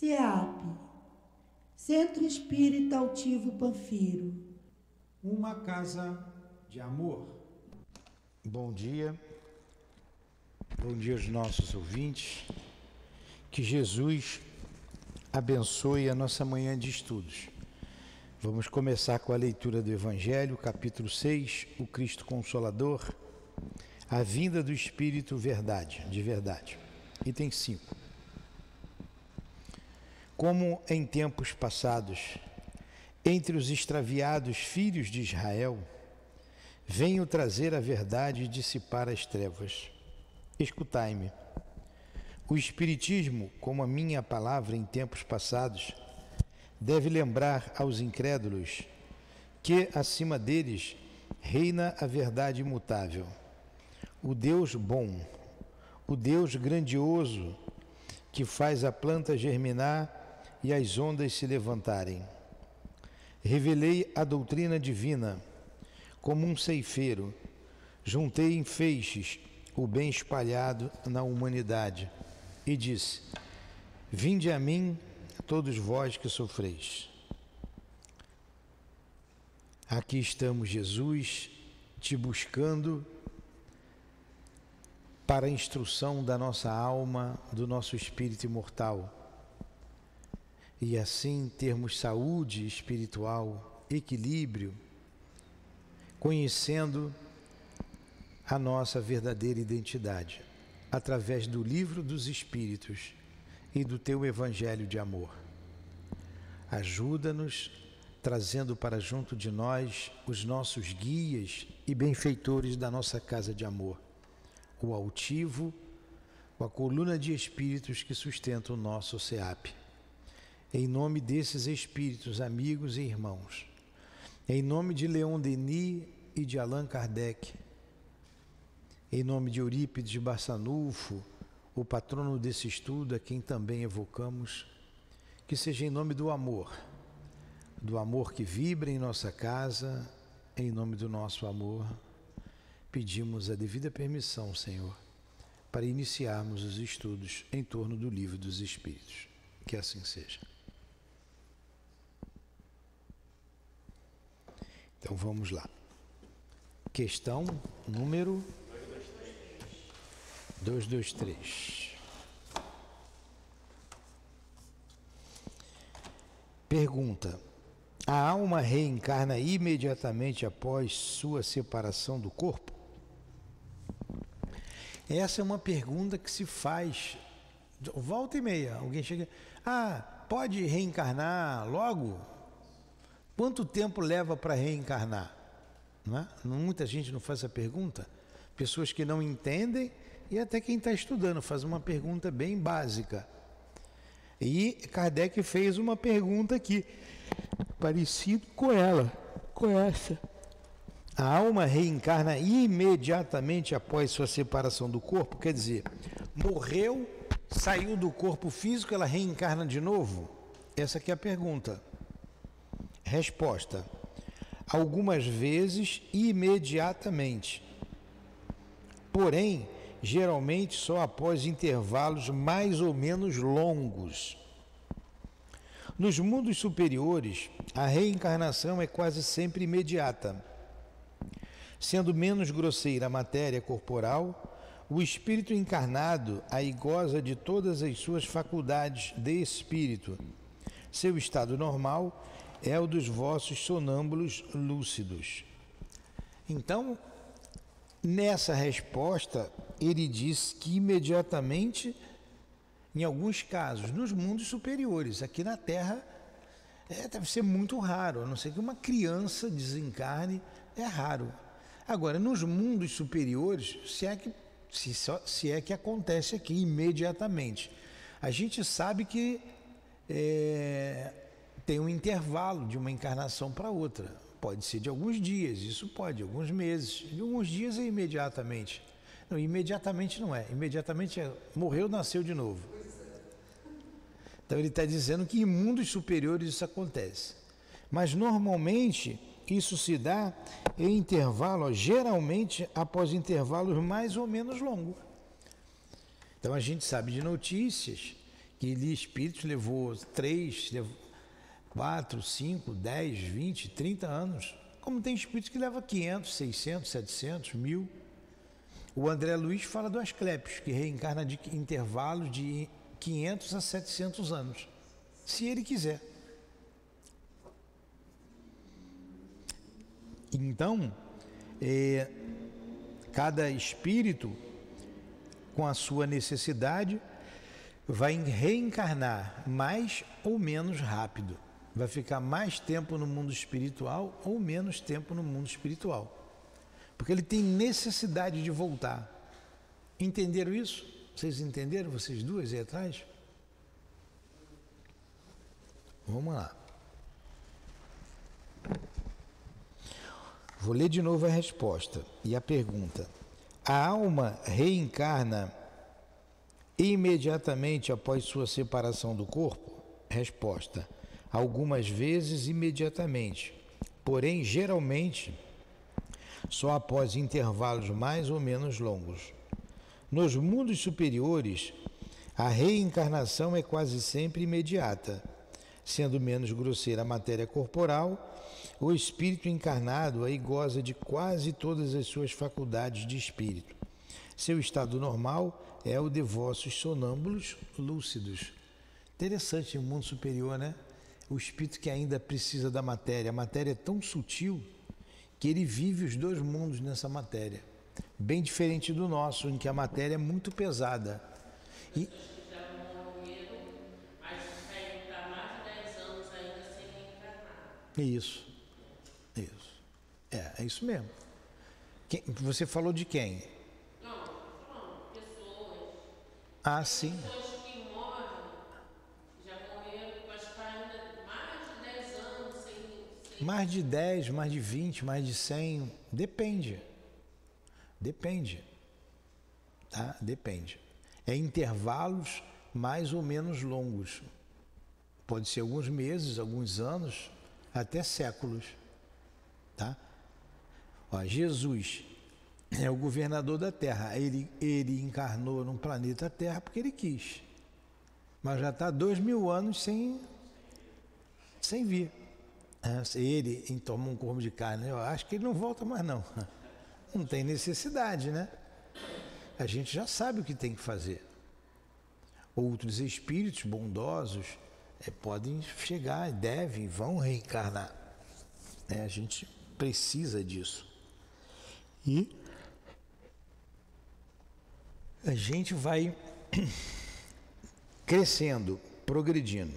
CEAP, Centro Espírita Altivo Panfiro. Uma casa de amor. Bom dia aos nossos ouvintes. Que Jesus abençoe a nossa manhã de estudos. Vamos começar com a leitura do Evangelho, capítulo 6, o Cristo Consolador, a vinda do Espírito de verdade. Item 5. Como em tempos passados, entre os extraviados filhos de Israel, venho trazer a verdade e dissipar as trevas. Escutai-me. O Espiritismo, como a minha palavra em tempos passados, deve lembrar aos incrédulos que, acima deles, reina a verdade imutável, o Deus bom, o Deus grandioso, que faz a planta germinar e as ondas se levantarem. Revelei a doutrina divina, como um ceifeiro, juntei em feixes o bem espalhado na humanidade, e disse: vinde a mim, todos vós que sofreis. Aqui estamos, Jesus, te buscando para a instrução da nossa alma, do nosso espírito imortal, e assim termos saúde espiritual, equilíbrio, conhecendo a nossa verdadeira identidade, através do livro dos Espíritos e do teu Evangelho de amor. Ajuda-nos, trazendo para junto de nós os nossos guias e benfeitores da nossa casa de amor, o altivo, com a coluna de espíritos que sustenta o nosso CEAP. Em nome desses espíritos, amigos e irmãos, em nome de Leon Denis e de Allan Kardec, em nome de Eurípides Barçanufo, o patrono desse estudo, a quem também evocamos, que seja em nome do amor que vibra em nossa casa, em nome do nosso amor, pedimos a devida permissão, Senhor, para iniciarmos os estudos em torno do Livro dos Espíritos. Que assim seja. Então vamos lá. Questão número 223. Pergunta: a alma reencarna imediatamente após sua separação do corpo? Essa é uma pergunta que se faz volta e meia. Alguém chega: pode reencarnar logo? Quanto tempo leva para reencarnar? Não é? Muita gente não faz essa pergunta. Pessoas que não entendem, e até quem está estudando faz uma pergunta bem básica. E Kardec fez uma pergunta aqui, parecida com essa. A alma reencarna imediatamente após sua separação do corpo? Quer dizer, morreu, saiu do corpo físico, ela reencarna de novo? Essa aqui é a pergunta. Resposta: algumas vezes imediatamente. Porém, geralmente só após intervalos mais ou menos longos. Nos mundos superiores, a reencarnação é quase sempre imediata. Sendo menos grosseira a matéria corporal, o espírito encarnado aí goza de todas as suas faculdades de espírito. Seu estado normal é o dos vossos sonâmbulos lúcidos. Então, nessa resposta, ele diz que imediatamente, em alguns casos, nos mundos superiores, aqui na Terra, deve ser muito raro, a não ser que uma criança desencarne, é raro. Agora, nos mundos superiores, se é que acontece aqui imediatamente. A gente sabe que tem um intervalo de uma encarnação para outra. Pode ser de alguns dias, isso pode, alguns meses. De alguns dias é imediatamente. Não, imediatamente não é. Imediatamente morreu, nasceu de novo. Então ele está dizendo que em mundos superiores isso acontece. Mas normalmente isso se dá em intervalo, geralmente após intervalos mais ou menos longos. Então a gente sabe de notícias E espíritos levou 3, 4, 5, 10, 20, 30 anos. Como tem espíritos que leva 500, 600, 700, 1000. O André Luiz fala do Asclépios, que reencarna de intervalos de 500 a 700 anos, se ele quiser. Então, cada espírito, com a sua necessidade, vai reencarnar mais ou menos rápido. Vai ficar mais tempo no mundo espiritual ou menos tempo no mundo espiritual. Porque ele tem necessidade de voltar. Entenderam isso? Vocês entenderam, vocês duas aí atrás? Vamos lá. Vou ler de novo a resposta e a pergunta. A alma reencarna imediatamente após sua separação do corpo? Resposta. Algumas vezes imediatamente, porém geralmente só após intervalos mais ou menos longos. Nos mundos superiores, a reencarnação é quase sempre imediata, sendo menos grosseira a matéria corporal. O espírito encarnado aí goza de quase todas as suas faculdades de espírito. Seu estado normal é o de vossos sonâmbulos lúcidos. Interessante, no mundo superior, né? O espírito que ainda precisa da matéria. A matéria é tão sutil que ele vive os dois mundos nessa matéria. Bem diferente do nosso, em que a matéria é muito pesada. E Isso. É isso mesmo. Você falou de quem? Não, estou falando pessoas. Ah, sim. Pessoas que morrem, já morreram, mas ainda mais de 10 anos sem... Mais de 10, mais de 20, mais de 100, depende. Tá? Depende. É intervalos mais ou menos longos. Pode ser alguns meses, alguns anos, até séculos. Tá? Ó, Jesus é o governador da Terra. Ele encarnou no planeta Terra porque ele quis. Mas já está 2000 anos sem vir. Ele toma um corpo de carne. Eu acho que ele não volta mais não. Não tem necessidade, né? A gente já sabe o que tem que fazer. Outros espíritos bondosos podem chegar, devem, vão reencarnar. A gente precisa disso. E a gente vai crescendo, progredindo.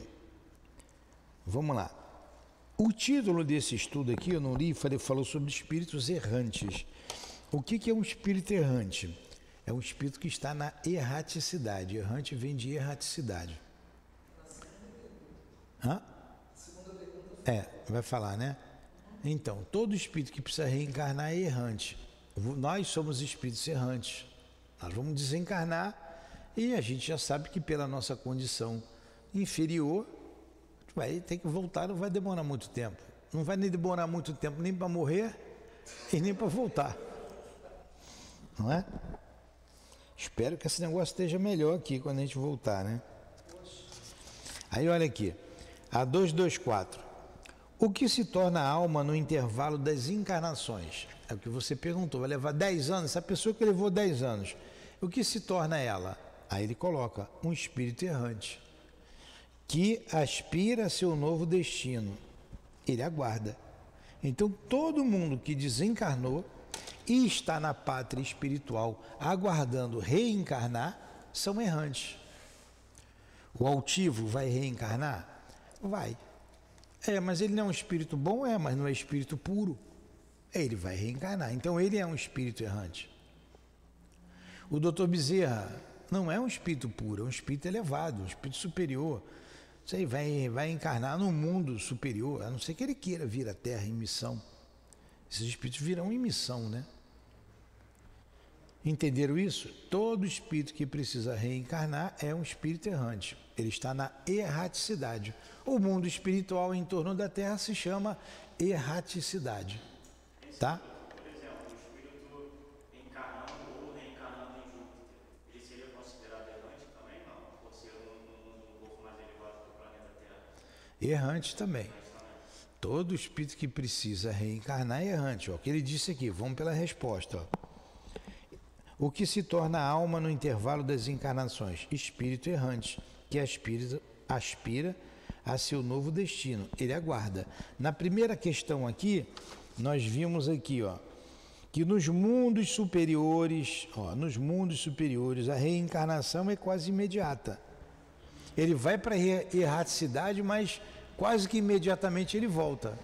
Vamos lá. O título desse estudo aqui, eu não li, falou sobre espíritos errantes. O que é um espírito errante? É um espírito que está na erraticidade. Errante vem de erraticidade. Hã? Vai falar, né? Então, todo espírito que precisa reencarnar é errante. Nós somos espíritos errantes. Nós vamos desencarnar e a gente já sabe que pela nossa condição inferior vai ter que voltar, não vai demorar muito tempo. Não vai nem demorar muito tempo nem para morrer e nem para voltar. Não é? Espero que esse negócio esteja melhor aqui quando a gente voltar, né? Aí olha aqui, a 224. O que se torna a alma no intervalo das encarnações? É o que você perguntou, vai levar 10 anos? Essa pessoa que levou 10 anos, o que se torna ela? Aí ele coloca, um espírito errante, que aspira a seu novo destino. Ele aguarda. Então todo mundo que desencarnou e está na pátria espiritual aguardando reencarnar, são errantes. O altivo vai reencarnar? Vai. Mas ele não é um espírito bom? Mas não é espírito puro. Ele vai reencarnar. Então ele é um espírito errante. O doutor Bezerra não é um espírito puro, é um espírito elevado, um espírito superior. Você vai encarnar no mundo superior, a não ser que ele queira vir à Terra em missão. Esses espíritos virão em missão, né? Entenderam isso? Todo espírito que precisa reencarnar é um espírito errante. Ele está na erraticidade. O mundo espiritual em torno da Terra se chama erraticidade. Tá? Por exemplo, o espírito encarnando ou reencarnando em Júpiter, ele seria considerado errante também? Não, por ser um mundo Errante também. Todo espírito que precisa reencarnar é errante. Ó. O que ele disse aqui, vamos pela resposta. Ó. O que se torna alma no intervalo das encarnações? Espírito errante, que aspira a seu novo destino. Ele aguarda. Na primeira questão aqui, nós vimos aqui, ó, que nos mundos superiores, a reencarnação é quase imediata. Ele vai para a erraticidade, mas quase que imediatamente ele volta.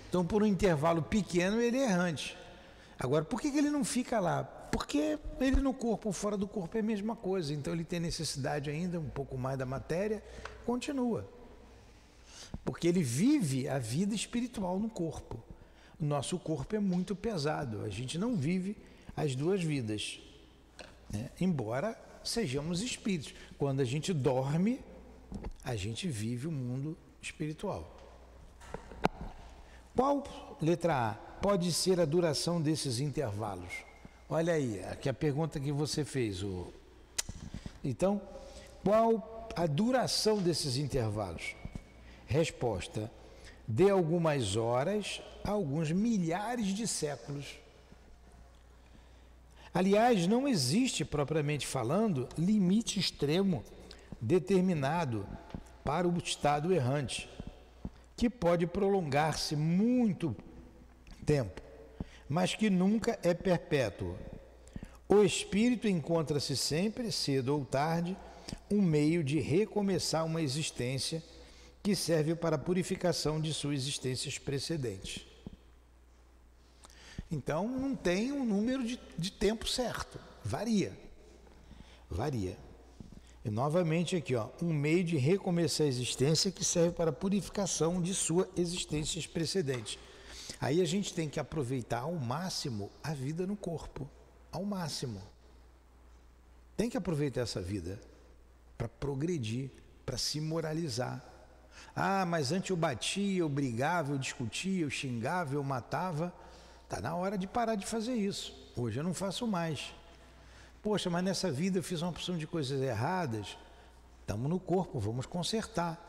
Então, por um intervalo pequeno, ele é errante. Agora, por que ele não fica lá? Porque ele no corpo ou fora do corpo é a mesma coisa. Então, ele tem necessidade ainda um pouco mais da matéria, continua. Porque ele vive a vida espiritual no corpo. O nosso corpo é muito pesado, a gente não vive as duas vidas, né? Embora sejamos espíritos. Quando a gente dorme, a gente vive o mundo espiritual. Qual, letra A, pode ser a duração desses intervalos? Olha aí, aqui a pergunta que você fez. Então, qual a duração desses intervalos? Resposta: de algumas horas a alguns milhares de séculos. Aliás, não existe, propriamente falando, limite extremo determinado para o estado errante, que pode prolongar-se muito tempo, mas que nunca é perpétuo. O espírito encontra-se sempre, cedo ou tarde, um meio de recomeçar uma existência que serve para a purificação de suas existências precedentes. Então, não tem um número de tempo certo, varia. E novamente aqui, ó, um meio de recomeçar a existência que serve para a purificação de suas existências precedentes. Aí a gente tem que aproveitar ao máximo a vida no corpo, ao máximo. Tem que aproveitar essa vida para progredir, para se moralizar. Ah, mas antes eu batia, eu brigava, eu discutia, eu xingava, eu matava. Está na hora de parar de fazer isso. Hoje eu não faço mais. Poxa, mas nessa vida eu fiz uma opção de coisas erradas. Estamos no corpo, vamos consertar.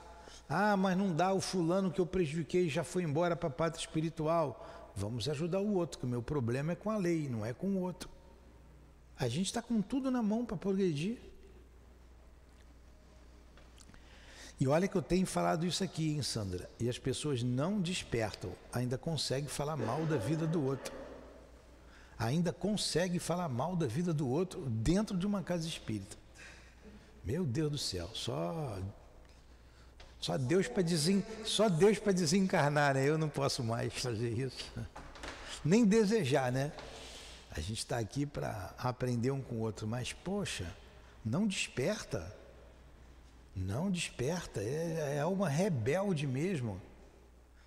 Ah, mas não dá, o fulano que eu prejudiquei já foi embora para a pátria espiritual. Vamos ajudar o outro, que o meu problema é com a lei, não é com o outro. A gente está com tudo na mão para progredir. E olha que eu tenho falado isso aqui, hein, Sandra? E as pessoas não despertam, ainda conseguem falar mal da vida do outro. Ainda conseguem falar mal da vida do outro dentro de uma casa espírita. Meu Deus do céu, só Deus para desencarnar, né? Eu não posso mais fazer isso. Nem desejar, né? A gente está aqui para aprender um com o outro, mas, poxa, não desperta. Não desperta, é alma rebelde mesmo.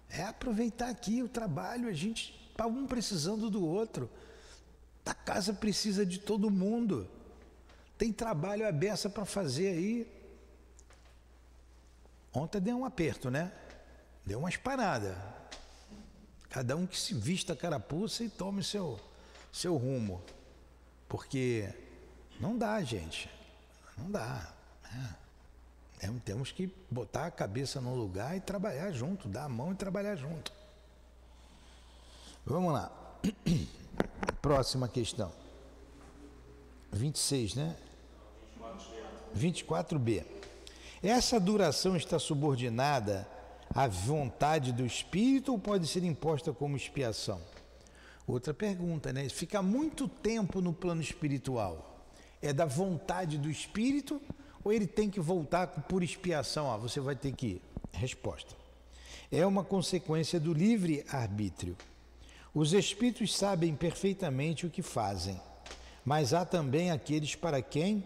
É aproveitar aqui o trabalho, a gente está um precisando do outro. A casa precisa de todo mundo. Tem trabalho à beça para fazer aí. Ontem deu um aperto, né? Deu uma esparada. Cada um que se vista a carapuça e tome seu rumo. Porque não dá, gente. Não dá. Temos que botar a cabeça no lugar e trabalhar junto, dar a mão e trabalhar junto. Vamos lá. Próxima questão. 26, né? 24b. Essa duração está subordinada à vontade do espírito ou pode ser imposta como expiação? Outra pergunta, né? Ficar muito tempo no plano espiritual é da vontade do espírito ou ele tem que voltar por expiação? Você vai ter que ir. Resposta: é uma consequência do livre-arbítrio. Os espíritos sabem perfeitamente o que fazem, mas há também aqueles para quem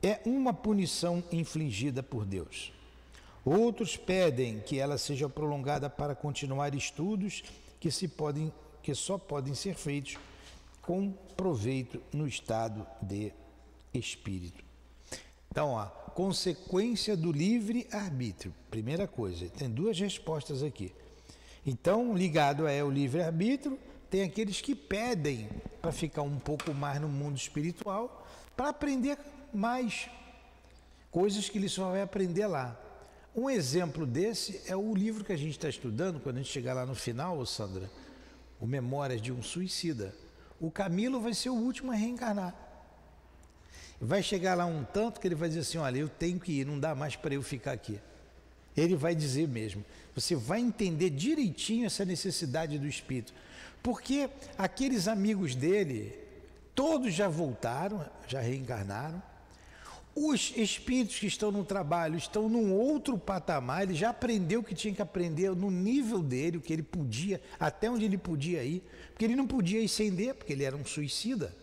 é uma punição infligida por Deus. Outros pedem que ela seja prolongada para continuar estudos que só podem ser feitos com proveito no estado de espírito. Então, a consequência do livre-arbítrio. Primeira coisa, tem duas respostas aqui. Então, ligado ao livre-arbítrio, tem aqueles que pedem para ficar um pouco mais no mundo espiritual, para aprender mais coisas que ele só vai aprender lá. Um exemplo desse é o livro que a gente está estudando, quando a gente chegar lá no final, ô Sandra, o Memórias de um Suicida. O Camilo vai ser o último a reencarnar. Vai chegar lá um tanto que ele vai dizer assim, olha, eu tenho que ir, não dá mais para eu ficar aqui. Ele vai dizer mesmo. Você vai entender direitinho essa necessidade do espírito. Porque aqueles amigos dele, todos já voltaram, já reencarnaram. Os espíritos que estão no trabalho estão num outro patamar, ele já aprendeu o que tinha que aprender no nível dele, o que ele podia, até onde ele podia ir, porque ele não podia ascender, porque ele era um suicida.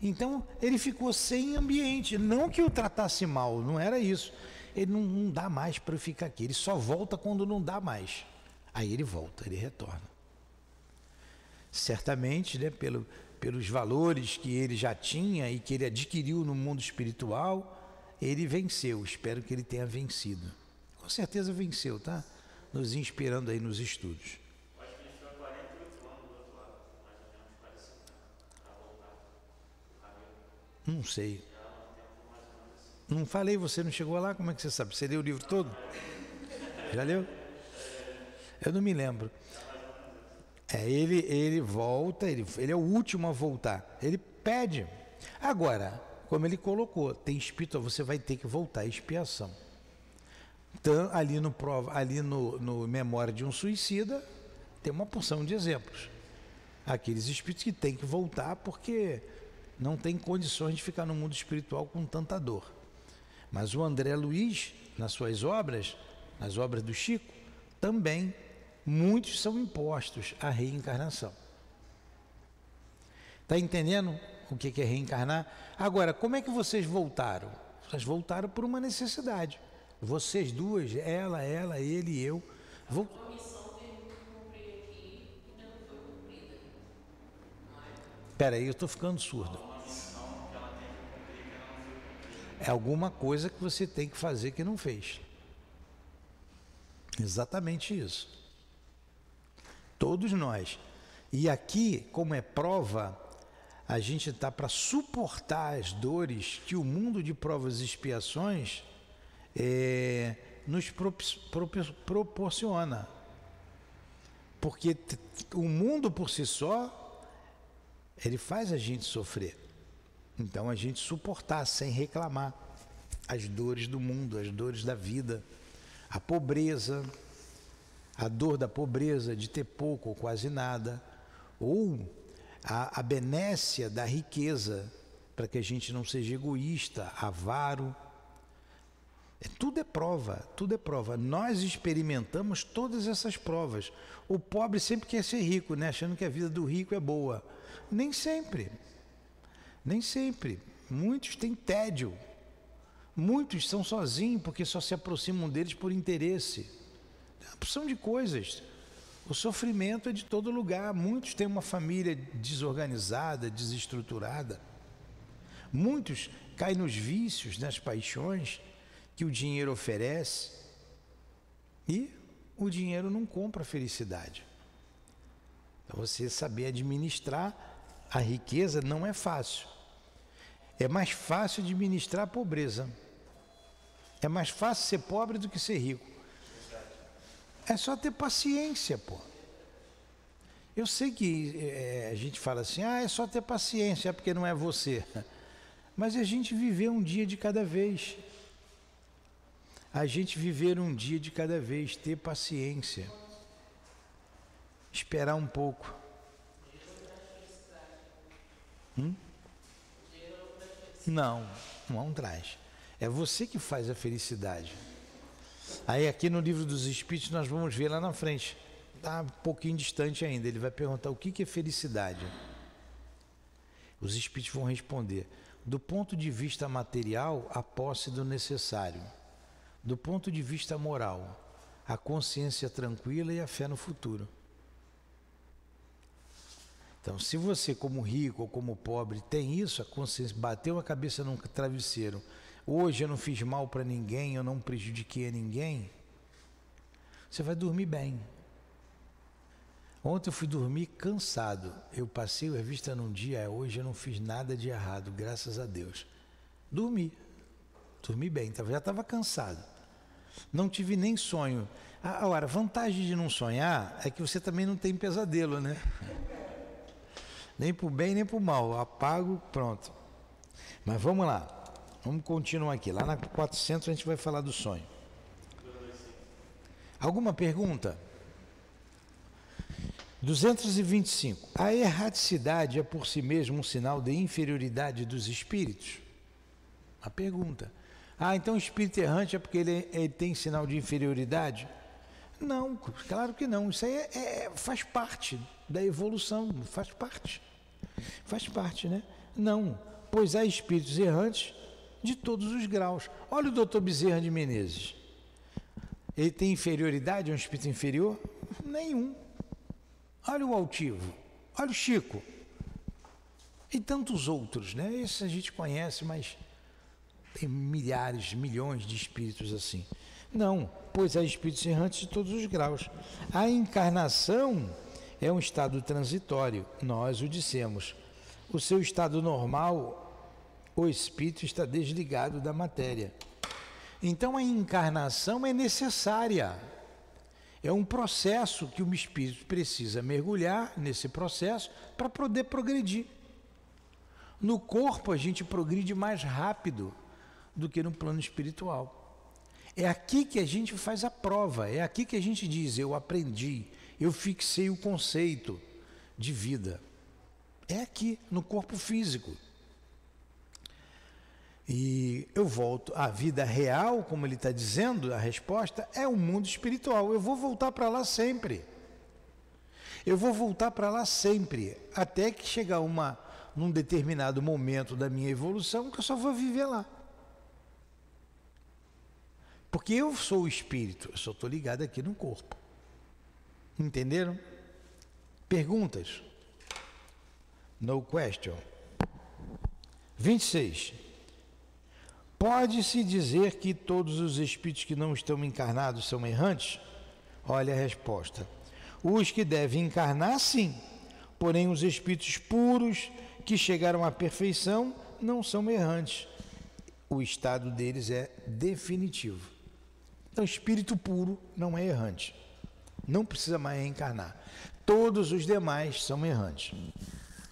Então ele ficou sem ambiente, não que o tratasse mal, não era isso. Ele não dá mais para ficar aqui, ele só volta quando não dá mais. Aí ele volta, ele retorna. Certamente, né, pelos valores que ele já tinha e que ele adquiriu no mundo espiritual, ele venceu. Espero que ele tenha vencido. Com certeza venceu, tá? Nos inspirando aí nos estudos. Acho que a gente ficou 48 anos do outro lado, mais ou menos, 45 anos, para voltar. Não sei. Não falei, você não chegou lá? Como é que você sabe? Você leu o livro todo? Já leu? Eu não me lembro. Ele volta, ele é o último a voltar. Ele pede. Agora, como ele colocou, tem espírito, você vai ter que voltar, expiação. Então, ali no Memória de um Suicida, tem uma porção de exemplos. Aqueles espíritos que têm que voltar porque não tem condições de ficar no mundo espiritual com tanta dor. Mas o André Luiz, nas suas obras, nas obras do Chico, também muitos são impostos à reencarnação. Está entendendo o que é reencarnar? Agora, como é que vocês voltaram? Vocês voltaram por uma necessidade. Vocês duas, ela, ele e eu. A missão teve que cumprir aqui e ainda não foi cumprida. Espera aí, eu estou ficando surdo. É alguma coisa que você tem que fazer que não fez. Exatamente isso. Todos nós. E aqui, como é prova, a gente está para suportar as dores que o mundo de provas e expiações nos proporciona. Porque o mundo por si só, ele faz a gente sofrer. Então a gente suportar sem reclamar as dores do mundo, as dores da vida, a pobreza, a dor da pobreza, de ter pouco ou quase nada, ou a benécia da riqueza, para que a gente não seja egoísta, avaro. Tudo é prova, tudo é prova. Nós experimentamos todas essas provas. O pobre sempre quer ser rico, né? Achando que a vida do rico é boa. Nem sempre. Nem sempre. Muitos têm tédio. Muitos são sozinhos porque só se aproximam deles por interesse. É uma porção de coisas. O sofrimento é de todo lugar. Muitos têm uma família desorganizada, desestruturada. Muitos caem nos vícios, nas paixões que o dinheiro oferece. E o dinheiro não compra felicidade. Então você saber administrar a riqueza não é fácil. É mais fácil administrar a pobreza. É mais fácil ser pobre do que ser rico. É só ter paciência, pô. Eu sei que a gente fala assim, é só ter paciência, é porque não é você. Mas a gente viver um dia de cada vez. A gente viver um dia de cada vez, ter paciência. Esperar um pouco. Não traz. É você que faz a felicidade. Aí aqui no Livro dos Espíritos nós vamos ver lá na frente. Está um pouquinho distante ainda. Ele vai perguntar o que é felicidade. Os Espíritos vão responder. Do ponto de vista material, a posse do necessário. Do ponto de vista moral, a consciência tranquila e a fé no futuro. Então, se você como rico ou como pobre tem isso, a consciência, bateu a cabeça num travesseiro, hoje eu não fiz mal para ninguém, eu não prejudiquei a ninguém, você vai dormir bem. Ontem eu fui dormir cansado, eu passei a vista num dia, hoje eu não fiz nada de errado, graças a Deus. Dormi bem, já estava cansado. Não tive nem sonho. Agora, a vantagem de não sonhar é que você também não tem pesadelo, né? Nem para o bem, nem para o mal. Apago, pronto. Mas vamos lá. Vamos continuar aqui. Lá na 400 a gente vai falar do sonho. Alguma pergunta? 225. A erraticidade é por si mesmo um sinal de inferioridade dos espíritos? A pergunta. Então o espírito errante é porque ele tem sinal de inferioridade? Não, claro que não. Isso aí faz parte da evolução, faz parte. Faz parte, né? Não, pois há espíritos errantes de todos os graus. Olha o doutor Bezerra de Menezes. Ele tem inferioridade, é um espírito inferior? Nenhum. Olha o altivo, olha o Chico. E tantos outros, né? Esses a gente conhece, mas tem milhares, milhões de espíritos assim. Não, pois há espíritos errantes de todos os graus. A encarnação é um estado transitório, nós o dissemos. O seu estado normal, o espírito está desligado da matéria. Então a encarnação é necessária. É um processo que o espírito precisa mergulhar nesse processo para poder progredir. No corpo a gente progride mais rápido do que no plano espiritual. É aqui que a gente faz a prova, é aqui que a gente diz, eu aprendi, eu fixei o conceito de vida. É aqui, no corpo físico. E eu volto à vida real, como ele está dizendo, a resposta é o mundo espiritual. Eu vou voltar para lá sempre. Eu vou voltar para lá sempre, até que chegar num determinado momento da minha evolução que eu só vou viver lá. Porque eu sou o espírito, eu só estou ligado aqui no corpo. Entenderam? Perguntas? No question. 26. Pode-se dizer que todos os espíritos que não estão encarnados são errantes? Olha a resposta. Os que devem encarnar, sim. Porém, os espíritos puros que chegaram à perfeição não são errantes. O estado deles é definitivo. Então, espírito puro não é errante. Não precisa mais reencarnar. Todos os demais são errantes.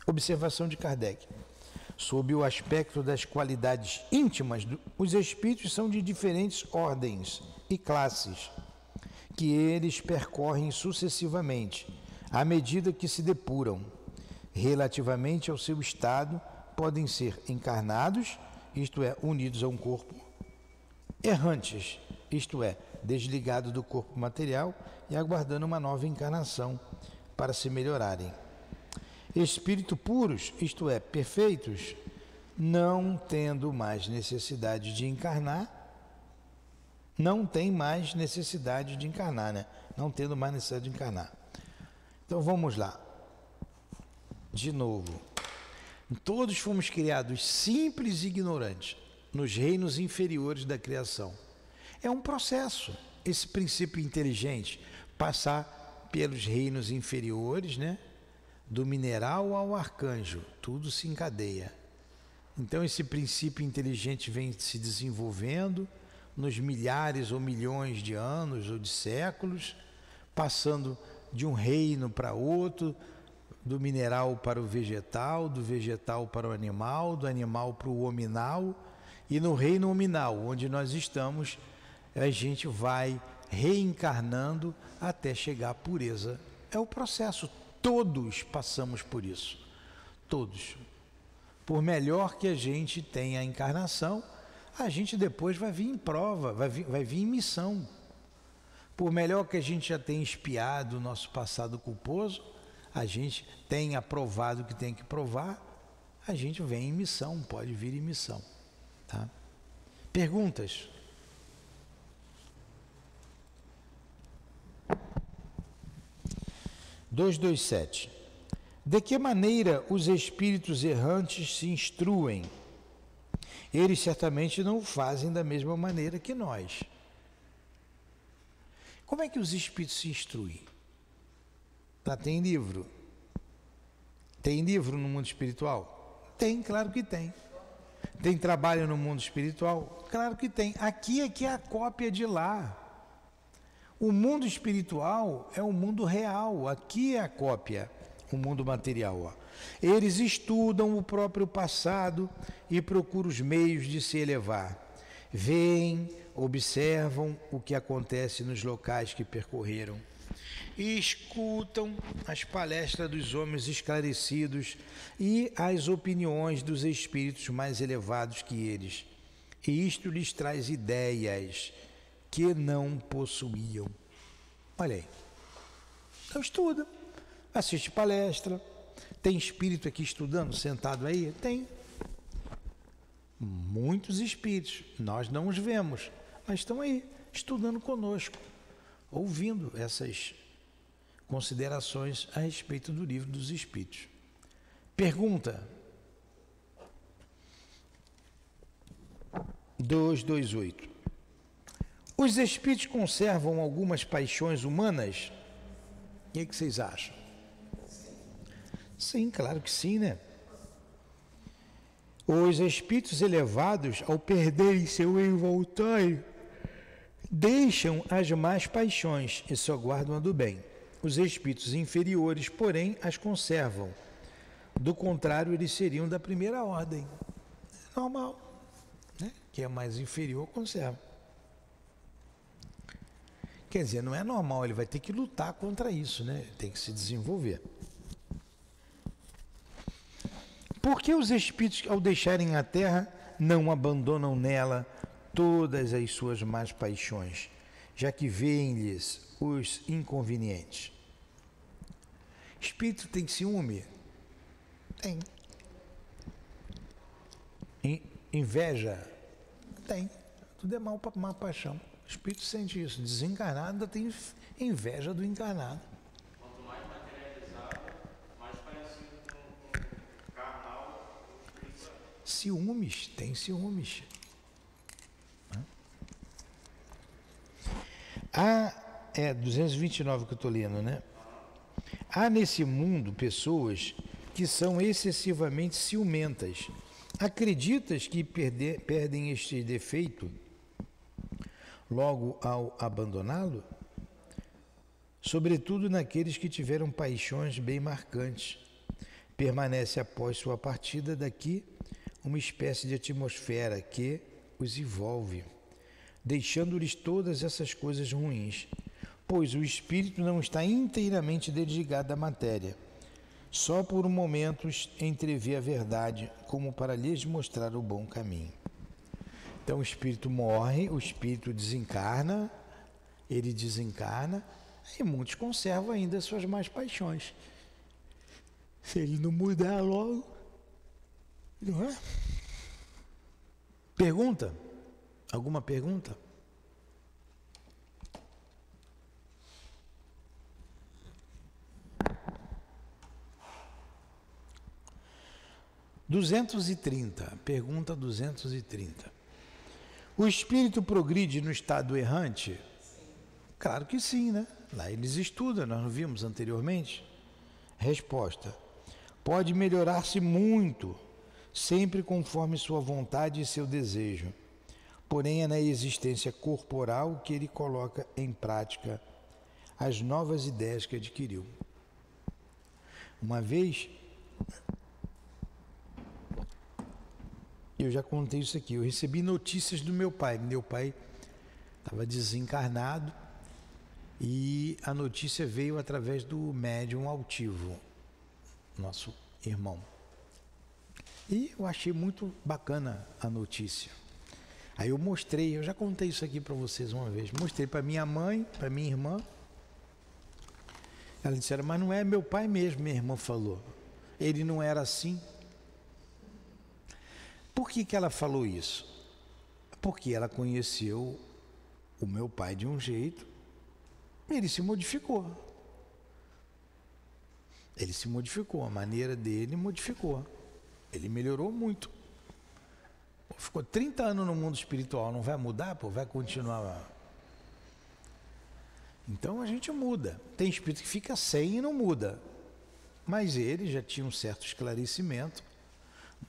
Observação de Kardec. Sob o aspecto das qualidades íntimas, os espíritos são de diferentes ordens e classes, que eles percorrem sucessivamente, à medida que se depuram. Relativamente ao seu estado, podem ser encarnados, isto é, unidos a um corpo, errantes, isto é, desligados do corpo material e aguardando uma nova encarnação para se melhorarem. Espírito puros, isto é, perfeitos, não tendo mais necessidade de encarnar, não tem mais necessidade de encarnar, né? Não tendo mais necessidade de encarnar. Então vamos lá. De novo. Todos fomos criados simples e ignorantes nos reinos inferiores da criação. É um processo, esse princípio inteligente, passar pelos reinos inferiores, né? Do mineral ao arcanjo, tudo se encadeia. Então esse princípio inteligente vem se desenvolvendo nos milhares ou milhões de anos ou de séculos, passando de um reino para outro, do mineral para o vegetal, do vegetal para o animal, do animal para o hominal, e no reino hominal, onde nós estamos, a gente vai reencarnando até chegar à pureza. É o processo. Todos passamos por isso, todos. Por melhor que a gente tenha a encarnação, a gente depois vai vir em prova, vai vir em missão. Por melhor que a gente já tenha espiado o nosso passado culposo, a gente tenha provado o que tem que provar, a gente vem em missão, pode vir em missão. Tá? Perguntas? (227) De que maneira os espíritos errantes se instruem? Eles certamente não o fazem da mesma maneira que nós. Como é que os espíritos se instruem? Tem livro? Tem livro no mundo espiritual? Tem, claro que tem. Tem trabalho no mundo espiritual? Claro que tem. Aqui é que é a cópia de lá. O mundo espiritual é o mundo real, aqui é a cópia, o mundo material. Ó. Eles estudam o próprio passado e procuram os meios de se elevar. Veem, observam o que acontece nos locais que percorreram e escutam as palestras dos homens esclarecidos e as opiniões dos espíritos mais elevados que eles. E isto lhes traz ideias que não possuíam. Olha aí. Então estuda, assiste palestra. Tem espírito aqui estudando, sentado aí? Tem. Muitos espíritos. Nós não os vemos, mas estão aí, estudando conosco, ouvindo essas considerações a respeito do livro dos Espíritos. Pergunta 228. Os espíritos conservam algumas paixões humanas? O que vocês acham? Sim, claro que sim, né? Os espíritos elevados, ao perderem seu envoltório, deixam as más paixões e só guardam a do bem. Os espíritos inferiores, porém, as conservam. Do contrário, eles seriam da primeira ordem. Normal, né? Quem é mais inferior, conserva. Quer dizer, não é normal, ele vai ter que lutar contra isso, né? Ele tem que se desenvolver. Por que os espíritos, ao deixarem a terra, não abandonam nela todas as suas más paixões, já que veem-lhes os inconvenientes? Espírito tem ciúme? Tem. Inveja? Tem. Tudo é má paixão. O espírito sente isso. Desencarnado tem inveja do encarnado. Quanto mais materializado, mais parecido com carnal o espírito é. Ciúmes, tem ciúmes. É 229 que eu estou lendo, né? Há nesse mundo pessoas que são excessivamente ciumentas. Acreditas que perdem este defeito logo ao abandoná-lo? Sobretudo naqueles que tiveram paixões bem marcantes. Permanece após sua partida daqui uma espécie de atmosfera que os envolve, deixando-lhes todas essas coisas ruins, pois o espírito não está inteiramente desligado da matéria. Só por momentos entrevê a verdade, como para lhes mostrar o bom caminho. Então o espírito morre, o espírito desencarna, ele desencarna, e muitos conservam ainda suas más paixões. Se ele não mudar logo, não é? Pergunta? Alguma pergunta? Pergunta 230. O espírito progride no estado errante? Claro que sim, né? Lá eles estudam, nós não vimos anteriormente? Resposta: pode melhorar-se muito, sempre conforme sua vontade e seu desejo. Porém, é na existência corporal que ele coloca em prática as novas ideias que adquiriu. Uma vez, eu já contei isso aqui, eu recebi notícias do meu pai. Meu pai estava desencarnado e a notícia veio através do médium altivo, nosso irmão. E eu achei muito bacana a notícia. Aí eu mostrei, eu já contei isso aqui para vocês uma vez, mostrei para minha mãe, para minha irmã. Ela disseram, mas não é meu pai mesmo, minha irmã falou. Ele não era assim. Por que ela falou isso? Porque ela conheceu o meu pai de um jeito, ele se modificou. Ele se modificou, a maneira dele modificou. Ele melhorou muito. Ficou 30 anos no mundo espiritual, não vai mudar, pô, vai continuar. Então a gente muda. Tem espírito que fica sem e não muda. Mas ele já tinha um certo esclarecimento,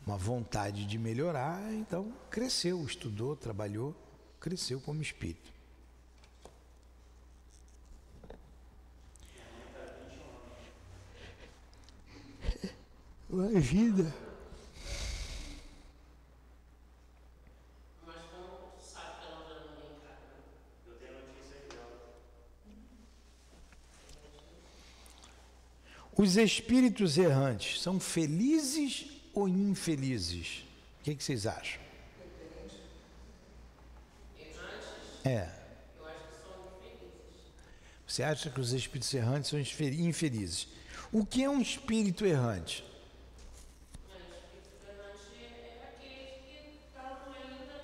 uma vontade de melhorar, então cresceu, estudou, trabalhou, cresceu como espírito. Imagina. Mas como tu sabe que ela já não reencarna? Eu tenho notícia aí dela. Os espíritos errantes são felizes ou infelizes? O que vocês acham? É. Eu acho que são infelizes. Você acha que os espíritos errantes são infelizes? O que é um espírito errante? Mas o espírito errante é aquele que estão ainda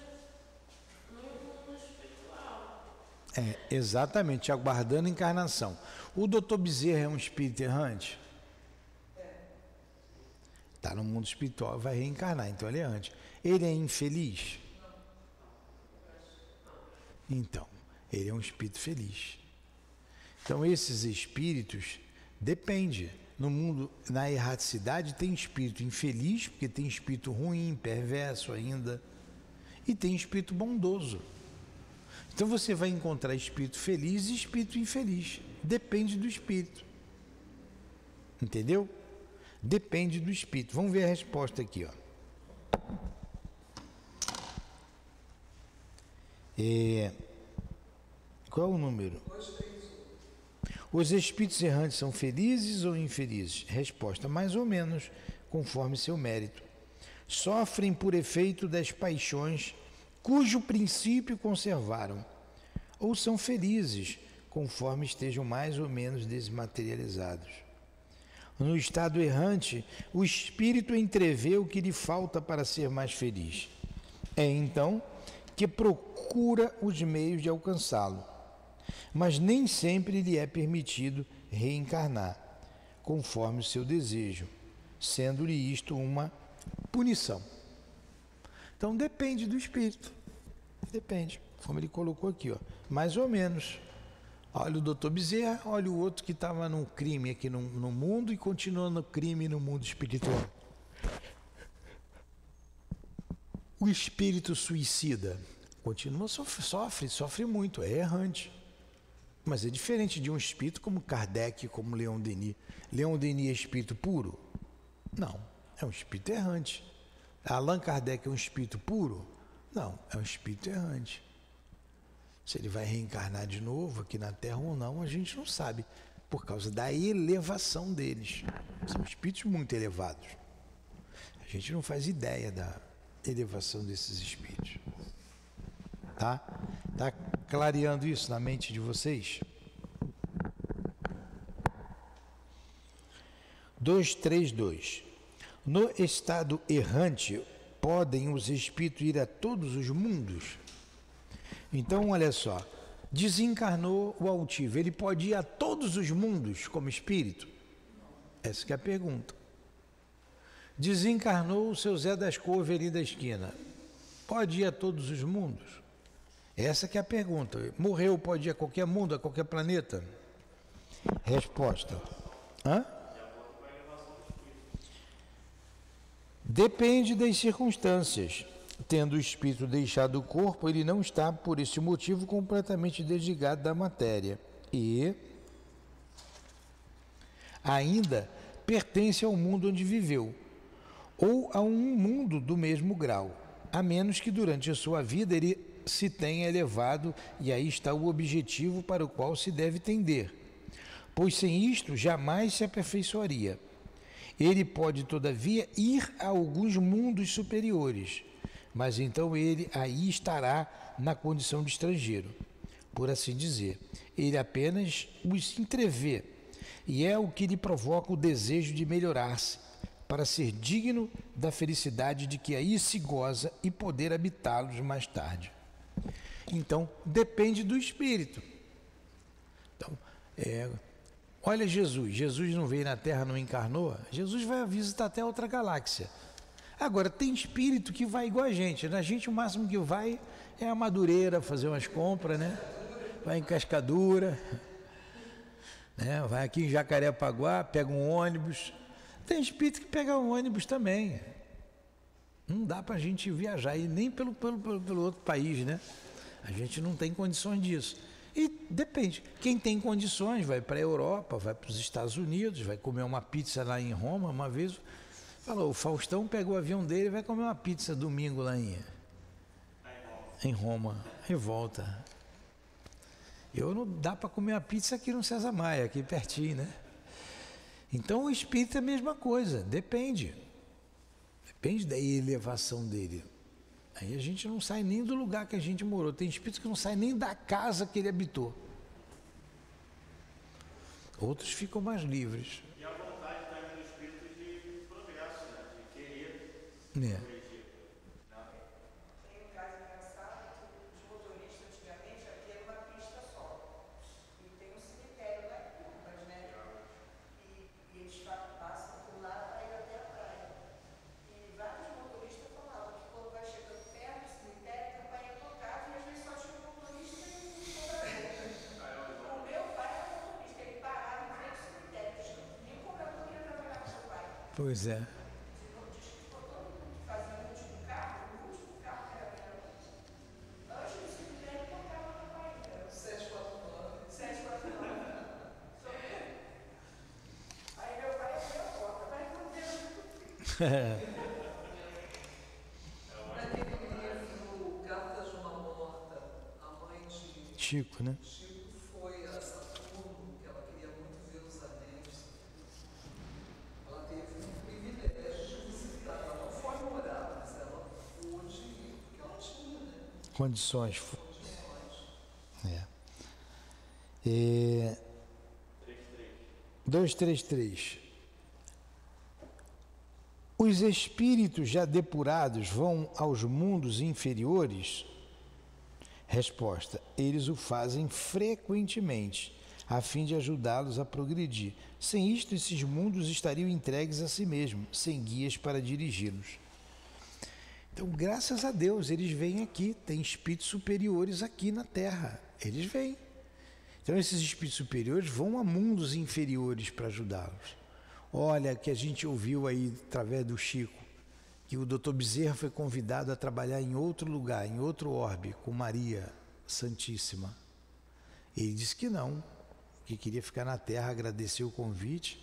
no mundo espiritual. É, exatamente, aguardando a encarnação. O doutor Bezerra é um espírito errante? Está no mundo espiritual, vai reencarnar, então ele é errante. Ele é infeliz? Então, ele é um espírito feliz. Então, esses espíritos, depende. No mundo, na erraticidade, tem espírito infeliz, porque tem espírito ruim, perverso ainda, e tem espírito bondoso. Então, você vai encontrar espírito feliz e espírito infeliz. Depende do espírito. Entendeu? Depende do espírito. Vamos ver a resposta aqui, ó. Qual é o número? Os espíritos errantes são felizes ou infelizes? Resposta: mais ou menos, conforme seu mérito. Sofrem por efeito das paixões cujo princípio conservaram, ou são felizes, conforme estejam mais ou menos desmaterializados. No estado errante, o espírito entrevê o que lhe falta para ser mais feliz. É então que procura os meios de alcançá-lo, mas nem sempre lhe é permitido reencarnar, conforme o seu desejo, sendo-lhe isto uma punição. Então depende do espírito, depende, como ele colocou aqui, ó, mais ou menos. Olha o doutor Bezerra, olha o outro que estava no crime aqui no mundo e continua no crime no mundo espiritual. O espírito suicida continua, sofre muito, é errante. Mas é diferente de um espírito como Kardec, como Leon Denis. Leon Denis é espírito puro? Não, é um espírito errante. Allan Kardec é um espírito puro? Não, é um espírito errante. Se ele vai reencarnar de novo aqui na Terra ou não, a gente não sabe, por causa da elevação deles. São espíritos muito elevados. A gente não faz ideia da elevação desses espíritos. Tá? Tá clareando isso na mente de vocês? 232. No estado errante, podem os espíritos ir a todos os mundos? Então, olha só, desencarnou o altivo, ele pode ir a todos os mundos como espírito? Essa que é a pergunta. Desencarnou o seu Zé das Couve ali da esquina, pode ir a todos os mundos? Essa que é a pergunta. Morreu, pode ir a qualquer mundo, a qualquer planeta? Resposta. Hã? Depende das circunstâncias. Tendo o espírito deixado o corpo, ele não está, por esse motivo, completamente desligado da matéria. E ainda pertence ao mundo onde viveu, ou a um mundo do mesmo grau, a menos que durante a sua vida ele se tenha elevado, e aí está o objetivo para o qual se deve tender, pois sem isto jamais se aperfeiçoaria. Ele pode, todavia, ir a alguns mundos superiores, mas então ele aí estará na condição de estrangeiro, por assim dizer. Ele apenas os entrevê, e é o que lhe provoca o desejo de melhorar-se, para ser digno da felicidade de que aí se goza e poder habitá-los mais tarde. Então, depende do espírito. Então, olha Jesus. Jesus não veio na Terra, não encarnou. Jesus vai visitar até outra galáxia. Agora, tem espírito que vai igual a gente. A gente, o máximo que vai é a Madureira, fazer umas compras, né? Vai em Cascadura, né? Vai aqui em Jacarepaguá, pega um ônibus. Tem espírito que pega um ônibus também. Não dá para a gente viajar, e nem pelo outro país, né? A gente não tem condições disso. E depende, quem tem condições vai para a Europa, vai para os Estados Unidos, vai comer uma pizza lá em Roma. Uma vez, falou, o Faustão pegou o avião dele e vai comer uma pizza domingo lá em Roma, e volta. Eu não dá para comer uma pizza aqui no César Maia, aqui pertinho, né? Então o espírito é a mesma coisa, depende da elevação dele. Aí a gente não sai nem do lugar que a gente morou. Tem espíritos que não saem nem da casa que ele habitou. Outros ficam mais livres. E a vontade também do espírito de progresso, né? De querer progredir. Tem um caso engraçado que os motoristas antigamente havia uma pista só. E tem um cemitério lá em Cumbas, né? E eles passam por lá para ir até a praia. E vários motoristas falavam que quando vai chegando perto do cemitério, a campainha tocava e às vezes só tinha um motorista e um cobrador. O meu pai era motorista, ele parava em frente ao cemitério. Nem o cobrador ia trabalhar com seu pai. Pois é. Diz que ficou todo mundo que fazia o último carro que era meu. Antes do cemitério tocava a campainha. 749. 749. Aí meu pai abriu a porta, vai com Deus. Naquele livro Cartas de uma Morta, a mãe de Chico, né? Chico foi a Saturno, que ela queria muito ver os anéis. Ela teve um privilégio de visitar. Ela não foi morar, mas ela pôde ir, porque ela tinha, né? Condições. Condições. É. 233. Os espíritos já depurados vão aos mundos inferiores? Resposta: eles o fazem frequentemente, a fim de ajudá-los a progredir. Sem isto, esses mundos estariam entregues a si mesmos, sem guias para dirigi-los. Então, graças a Deus, eles vêm aqui, tem espíritos superiores aqui na Terra, eles vêm. Então, esses espíritos superiores vão a mundos inferiores para ajudá-los. Olha, que a gente ouviu aí, através do Chico, que o Dr. Bezerra foi convidado a trabalhar em outro lugar, em outro orbe, com Maria Santíssima. Ele disse que não, que queria ficar na Terra, agradeceu o convite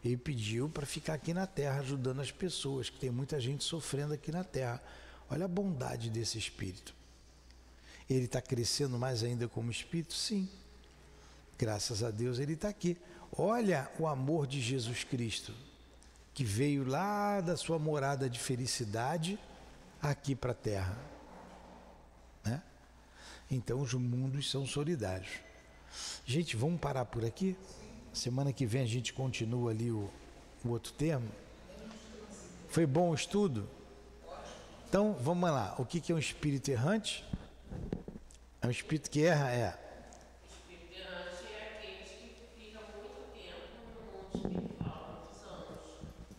e pediu para ficar aqui na Terra, ajudando as pessoas, que tem muita gente sofrendo aqui na Terra. Olha a bondade desse espírito. Ele está crescendo mais ainda como espírito? Sim. Graças a Deus ele está aqui. Olha o amor de Jesus Cristo, que veio lá da sua morada de felicidade aqui para a Terra, né? Então os mundos são solidários. Gente, vamos parar por aqui? Semana que vem a gente continua ali o outro termo. Foi bom o estudo? Então vamos lá. O que é um espírito errante? É um espírito que erra? É.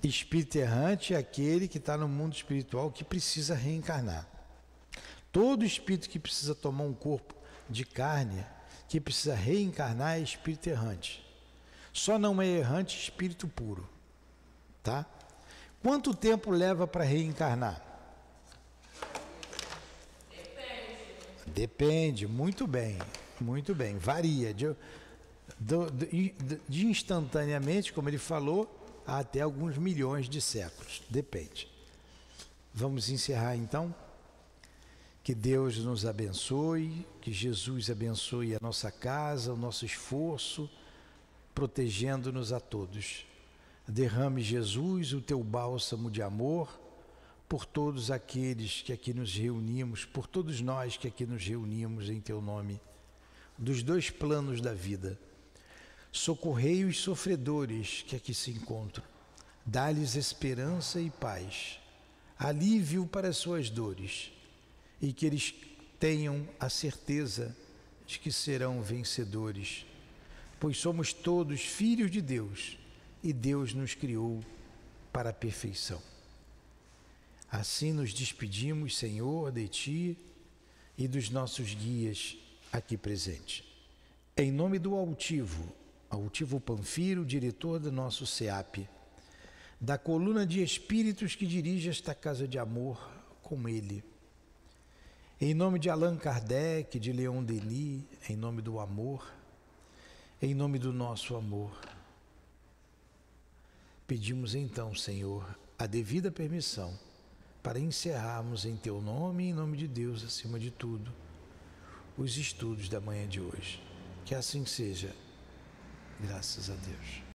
Espírito errante é aquele que está no mundo espiritual que precisa reencarnar. Todo espírito que precisa tomar um corpo de carne, que precisa reencarnar, é espírito errante. Só não é errante espírito puro. Tá? Quanto tempo leva para reencarnar? Depende, muito bem, varia. De instantaneamente, como ele falou, há até alguns milhões de séculos, depende. Vamos encerrar então? Que Deus nos abençoe, que Jesus abençoe a nossa casa, o nosso esforço, protegendo-nos a todos. Derrame, Jesus, o teu bálsamo de amor por todos aqueles que aqui nos reunimos, por todos nós que aqui nos reunimos em teu nome, dos dois planos da vida. Socorrei os sofredores que aqui se encontram, dá-lhes esperança e paz, alívio para as suas dores, e que eles tenham a certeza de que serão vencedores, pois somos todos filhos de Deus e Deus nos criou para a perfeição. Assim nos despedimos, Senhor, de Ti e dos nossos guias aqui presentes. Em nome do Altivo Panfiro, diretor do nosso SEAP, da coluna de espíritos que dirige esta casa de amor com ele. Em nome de Allan Kardec, de Leon Denis, em nome do amor, em nome do nosso amor, pedimos então, Senhor, a devida permissão para encerrarmos em Teu nome e em nome de Deus, acima de tudo, os estudos da manhã de hoje. Que assim seja, graças a Deus.